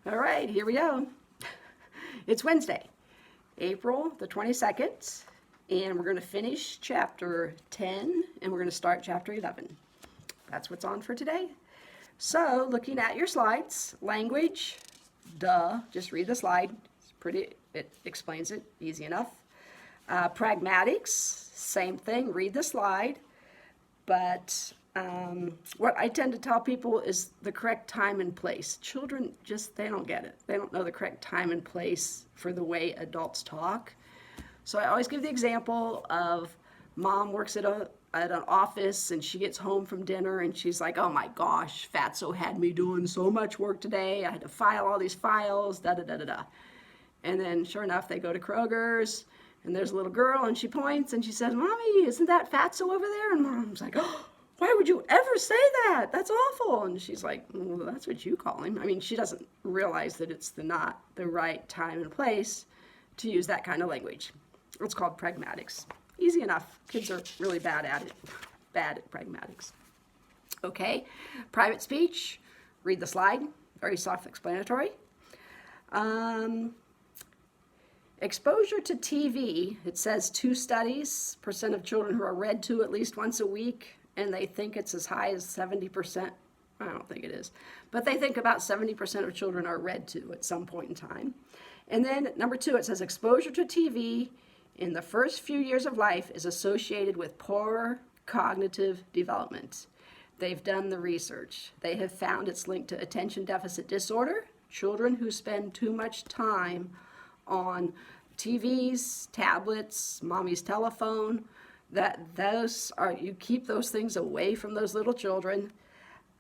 All right, here we go. It's Wednesday, April the 22nd, and we're going to finish chapter 10 and we're going to start chapter 11. That's what's on for today. So, looking at your slides, language, just read the slide. It explains it, easy enough. Pragmatics, same thing, read the slide. But what I tend to tell people is the correct time and place. Children they don't get it. They don't know the correct time and place for the way adults talk. So I always give the example of mom works at an office and she gets home from dinner and she's like, oh my gosh, Fatso had me doing so much work today. I had to file all these files, da-da-da-da-da. And then sure enough, they go to Kroger's and there's a little girl and she points and she says, Mommy, isn't that Fatso over there? And Mom's like, oh, why would you ever say that? That's awful. And she's like, well, that's what you call him. I mean, she doesn't realize that it's not the right time and place to use that kind of language. It's called pragmatics. Easy enough. Kids are really bad at it. Bad at pragmatics. Okay, private speech. Read the slide. Very self-explanatory. Exposure to TV, it says 2 studies, % of children who are read to at least once a week, and they think it's as high as 70%. I don't think it is, but they think about 70% of children are read to at some point in time. And then number 2, it says exposure to TV in the first few years of life is associated with poor cognitive development. They've done the research. They have found it's linked to attention deficit disorder, children who spend too much time on TVs, tablets, mommy's telephone, you keep those things away from those little children.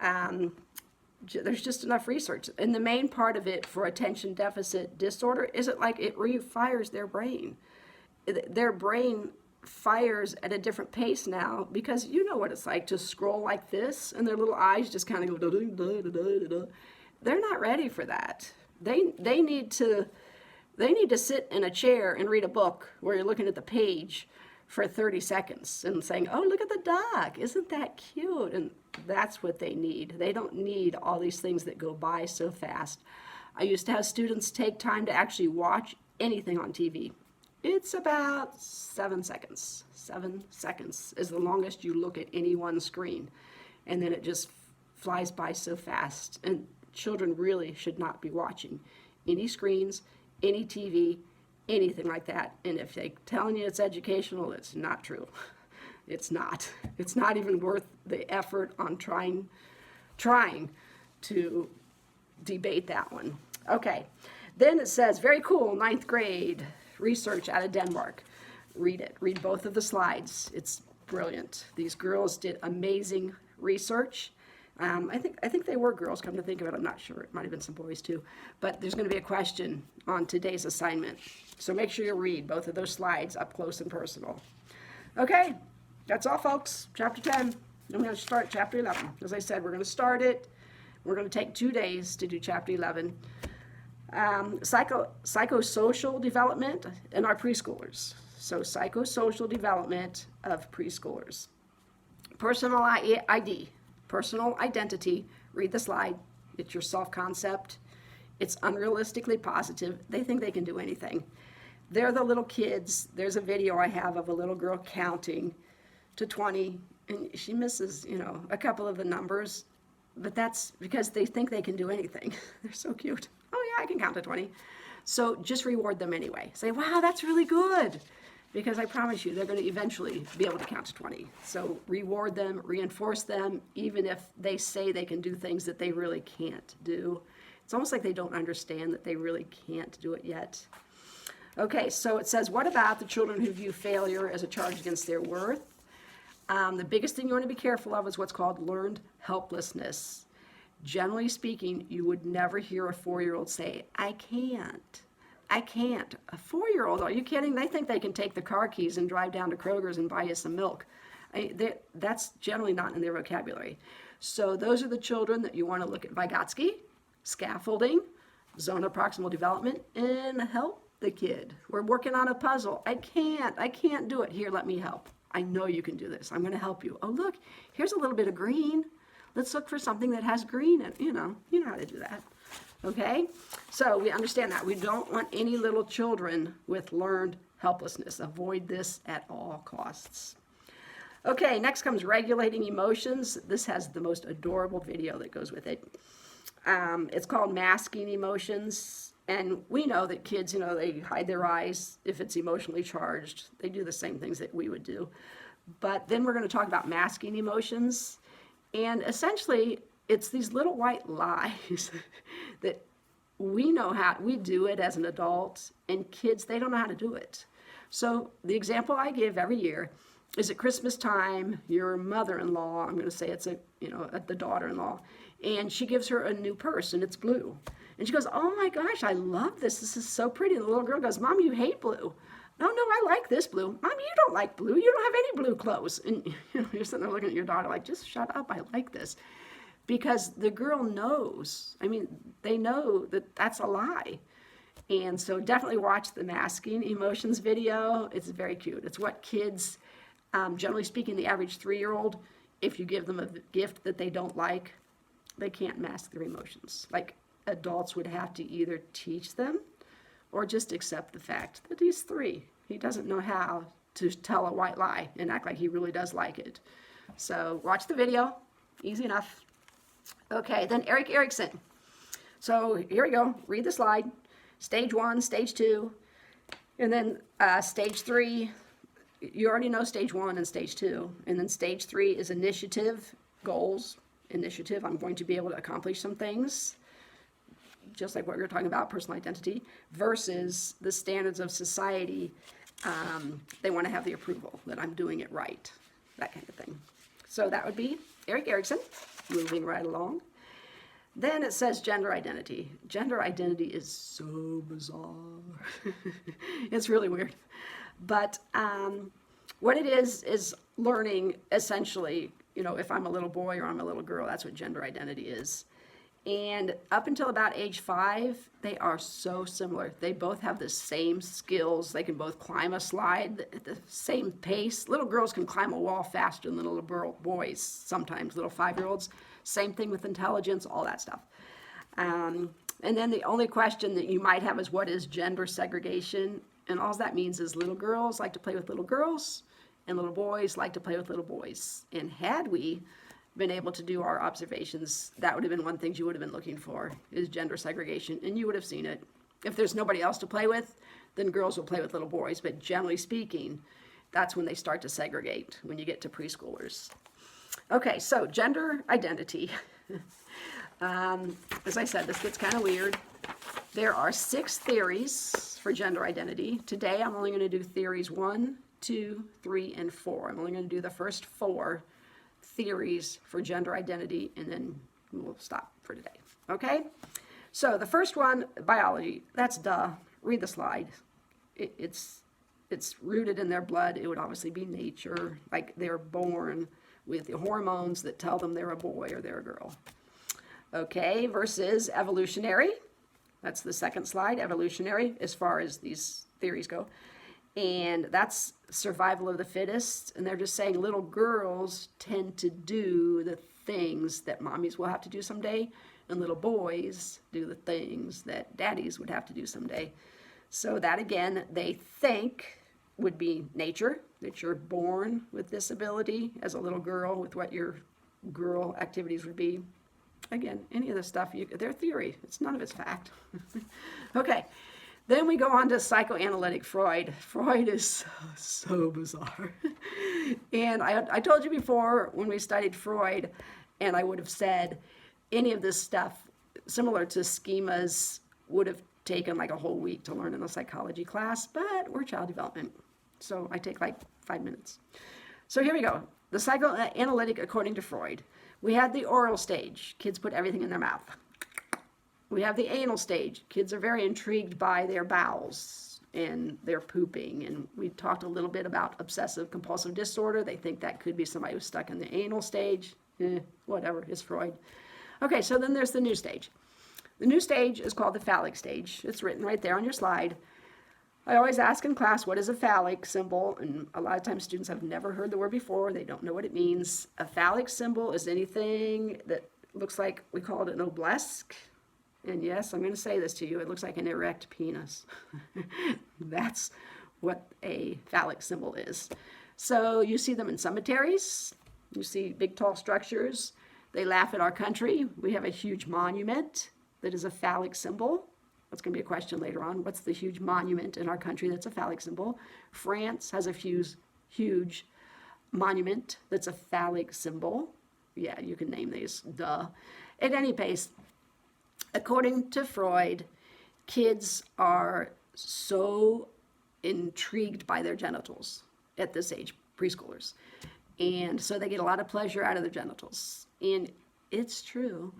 There's just enough research. And the main part of it for attention deficit disorder is it refires their brain. Their brain fires at a different pace now because you know what it's like to scroll like this and their little eyes just kind of go da-da-da-da-da-da. They're not ready for that. They need to sit in a chair and read a book where you're looking at the page for 30 seconds and saying, oh, look at the dog. Isn't that cute? And that's what they need. They don't need all these things that go by so fast. I used to have students take time to actually watch anything on TV. It's about 7 seconds. 7 seconds is the longest you look at any one screen. And then it just flies by so fast. And children really should not be watching any screens, any TV, anything like that. And if they're telling you it's educational, it's not true. It's not. It's not even worth the effort on trying to debate that one. Okay. Then it says, very cool, 9th grade research out of Denmark. Read it. Read both of the slides. It's brilliant. These girls did amazing research. I think they were girls, come to think of it. I'm not sure. It might have been some boys too. But there's going to be a question on today's assignment. So make sure you read both of those slides up close and personal. Okay, that's all, folks. Chapter 10. I'm going to start chapter 11. As I said, we're going to start it. We're going to take 2 days to do chapter 11. Psychosocial development in our preschoolers. So psychosocial development of preschoolers. Personal ID. Personal identity, read the slide. It's your self-concept. It's unrealistically positive. They think they can do anything. They're the little kids. There's a video I have of a little girl counting to 20, and she misses, a couple of the numbers, but that's because they think they can do anything. They're so cute. Oh yeah, I can count to 20. So just reward them anyway. Say, wow, that's really good. Because I promise you, they're going to eventually be able to count to 20. So reward them, reinforce them, even if they say they can do things that they really can't do. It's almost like they don't understand that they really can't do it yet. Okay, so it says, what about the children who view failure as a charge against their worth? The biggest thing you want to be careful of is what's called learned helplessness. Generally speaking, you would never hear a 4-year-old say, I can't. I can't. A 4-year-old, are you kidding? They think they can take the car keys and drive down to Kroger's and buy you some milk. That's generally not in their vocabulary. So those are the children that you want to look at Vygotsky, scaffolding, zone of proximal development, and help the kid. We're working on a puzzle. I can't do it. Here, let me help. I know you can do this. I'm going to help you. Oh, look, here's a little bit of green. Let's look for something that has green in it. You know how to do that. Okay? So we understand that. We don't want any little children with learned helplessness. Avoid this at all costs. Okay, next comes regulating emotions. This has the most adorable video that goes with it. It's called Masking Emotions. And we know that kids, they hide their eyes if it's emotionally charged. They do the same things that we would do. But then we're going to talk about masking emotions. And essentially, it's these little white lies that we know how, we do it as an adult, and kids, they don't know how to do it. So the example I give every year is at Christmas time, your mother-in-law, I'm going to say it's the daughter-in-law, and she gives her a new purse, and it's blue. And she goes, "Oh my gosh, I love this. This is so pretty." And the little girl goes, "Mom, you hate blue." "No, I like this blue." "Mom, you don't like blue. You don't have any blue clothes." And you're sitting there looking at your daughter like, "Just shut up. I like this." Because the girl knows. They know that that's a lie. And so definitely watch the Masking Emotions video. It's very cute. It's what kids, generally speaking, the average 3-year-old, if you give them a gift that they don't like, they can't mask their emotions. Like adults would have to either teach them or just accept the fact that he's 3. He doesn't know how to tell a white lie and act like he really does like it. So watch the video. Easy enough. Okay, then Erik Erikson. So here we go. Read the slide. Stage 1, stage 2, and then stage 3. You already know stage 1 and stage 2. And then stage 3 is initiative, goals, initiative. I'm going to be able to accomplish some things, just like what we were talking about, personal identity, versus the standards of society. They want to have the approval that I'm doing it right, that kind of thing. So that would be Erik Erikson, moving right along. Then it says gender identity. Gender identity is so bizarre. It's really weird. But what it is learning essentially, if I'm a little boy or I'm a little girl, that's what gender identity is. And up until about age 5, they are so similar. They both have the same skills. They can both climb a slide at the same pace. Little girls can climb a wall faster than little boys sometimes, little 5-year-olds. Same thing with intelligence, all that stuff. And then the only question that you might have is, what is gender segregation? And all that means is little girls like to play with little girls and little boys like to play with little boys. And had we been able to do our observations, that would have been one thing you would have been looking for, is gender segregation, and you would have seen it. If there's nobody else to play with, then girls will play with little boys, but generally speaking, that's when they start to segregate, when you get to preschoolers. Okay, so gender identity. As I said, this gets kind of weird. There are 6 theories for gender identity. Today, I'm only going to do theories 1, 2, 3, and 4. I'm only going to do the first 4 theories for gender identity, and then we'll stop for today. Okay? So the first one, biology. That's duh. Read the slide. It's rooted in their blood. It would obviously be nature. Like they're born with the hormones that tell them they're a boy or they're a girl. Okay, versus evolutionary. That's the second slide, evolutionary, as far as these theories go. And that's survival of the fittest. And they're just saying little girls tend to do the things that mommies will have to do someday, and little boys do the things that daddies would have to do someday. So that, again, they think would be nature, that you're born with this ability as a little girl with what your girl activities would be. Again, any of this stuff, they're theory. None of it's fact. Okay. Then we go on to psychoanalytic Freud. Freud is so bizarre. And I told you before when we studied Freud, and I would have said any of this stuff, similar to schemas, would have taken like a whole week to learn in a psychology class, but we're child development. So I take like 5 minutes. So here we go. The psychoanalytic according to Freud. We had the oral stage. Kids put everything in their mouth. We have the anal stage. Kids are very intrigued by their bowels and their pooping. And we talked a little bit about obsessive compulsive disorder. They think that could be somebody who's stuck in the anal stage. Whatever, it's Freud. Okay, so then there's the new stage. The new stage is called the phallic stage. It's written right there on your slide. I always ask in class, what is a phallic symbol? And a lot of times students have never heard the word before. They don't know what it means. A phallic symbol is anything that looks like, we call it an obelisk. And yes, I'm going to say this to you. It looks like an erect penis. That's what a phallic symbol is. So you see them in cemeteries. You see big, tall structures. They laugh at our country. We have a huge monument that is a phallic symbol. That's going to be a question later on. What's the huge monument in our country that's a phallic symbol? France has a huge monument that's a phallic symbol. Yeah, you can name these, duh. At any pace, according to Freud, kids are so intrigued by their genitals at this age, preschoolers. And so they get a lot of pleasure out of their genitals. And it's true.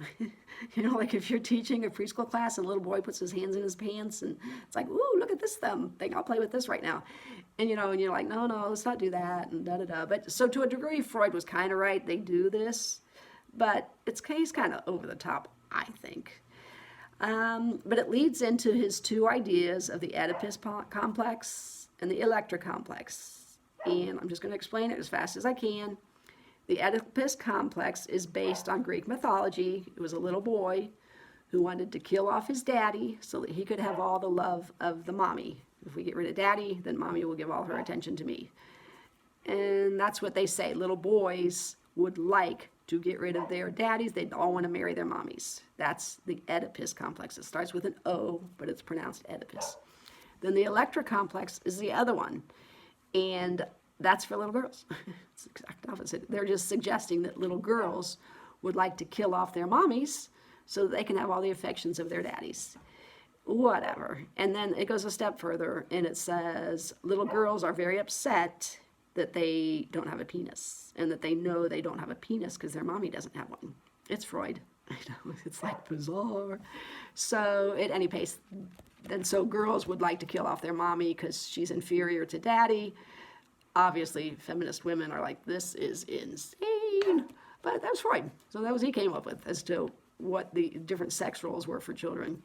Like if you're teaching a preschool class and a little boy puts his hands in his pants and it's like, ooh, look at this thumb thing. I'll play with this right now. And, and you're like, no, let's not do that and da-da-da. But so to a degree, Freud was kind of right. They do this. But he's kind of over the top, I think. But it leads into his two ideas of the Oedipus complex and the Electra complex. And I'm just going to explain it as fast as I can. The Oedipus complex is based on Greek mythology. It was a little boy who wanted to kill off his daddy so that he could have all the love of the mommy. If we get rid of daddy, then mommy will give all her attention to me. And that's what they say. Little boys would like to get rid of their daddies. They'd all want to marry their mommies. That's the Oedipus complex. It starts with an O, but it's pronounced Oedipus. Then the Electra complex is the other one. And that's for little girls. It's the exact opposite. They're just suggesting that little girls would like to kill off their mommies so that they can have all the affections of their daddies. Whatever. And then it goes a step further and it says little girls are very upset that they don't have a penis and that they know they don't have a penis because their mommy doesn't have one. It's Freud. I know, it's like bizarre. So at any pace, then so girls would like to kill off their mommy because she's inferior to daddy. Obviously, feminist women are like, this is insane. But that's Freud. So that was he came up with as to what the different sex roles were for children.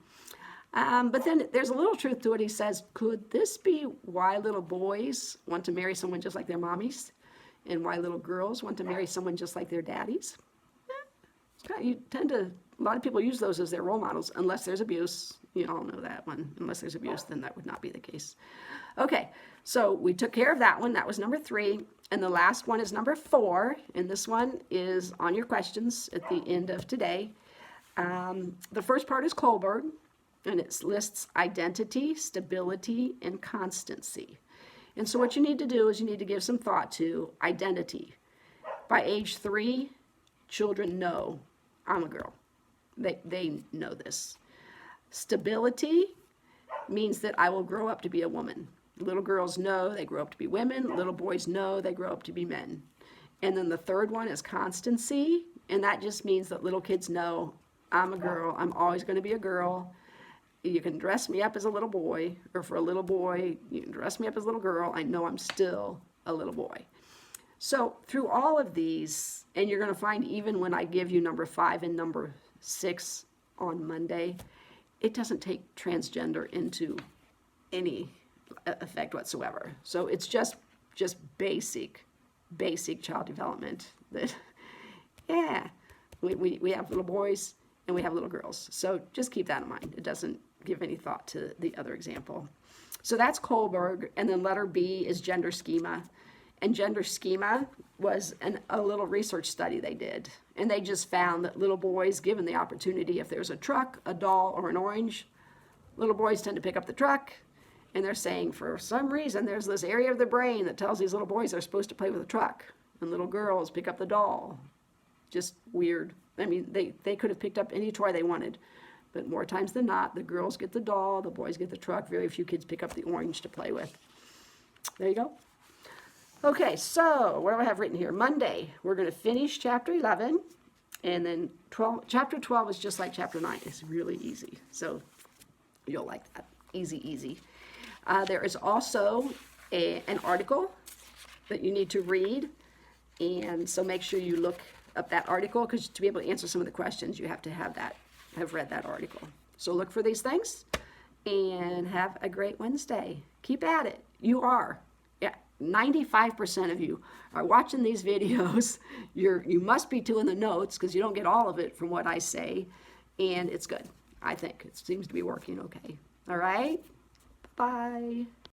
But then there's a little truth to it. He says, could this be why little boys want to marry someone just like their mommies? And why little girls want to marry someone just like their daddies? A lot of people use those as their role models, unless there's abuse. You all know that one. Unless there's abuse, then that would not be the case. Okay, so we took care of that one. That was number 3. And the last one is number 4. And this one is on your questions at the end of today. The first part is Kohlberg, and it lists identity, stability, and constancy. And so what you need to do is you need to give some thought to identity. By age 3, children know I'm a girl. They know this. Stability means that I will grow up to be a woman. Little girls know they grow up to be women. Little boys know they grow up to be men. And then the third one is constancy, and that just means that little kids know I'm a girl. I'm always going to be a girl. You can dress me up as a little boy, or for a little boy, you can dress me up as a little girl. I know I'm still a little boy. So through all of these, and you're going to find even when I give you number 5 and number 6 on Monday, it doesn't take transgender into any effect whatsoever. So it's just basic child development that, yeah, we have little boys and we have little girls. So just keep that in mind. It doesn't give any thought to the other example. So that's Kohlberg, and then letter B is gender schema. And gender schema was a little research study they did. And they just found that little boys, given the opportunity, if there's a truck, a doll, or an orange, little boys tend to pick up the truck. And they're saying for some reason there's this area of the brain that tells these little boys they're supposed to play with a truck. And little girls pick up the doll. Just weird. I mean, they could have picked up any toy they wanted. But more times than not, the girls get the doll, the boys get the truck. Very few kids pick up the orange to play with. There you go. Okay, so what do I have written here? Monday, we're going to finish chapter 11, and then chapter 12 is just like chapter 9. It's really easy, so you'll like that. Easy. There is also an article that you need to read, and so make sure you look up that article, because to be able to answer some of the questions, you have to have read that article. So look for these things, and have a great Wednesday. Keep at it. You are. 95% of you are watching these videos. You must be doing the notes, because you don't get all of it from what I say, and it's good. I think. It seems to be working okay. All right? Bye.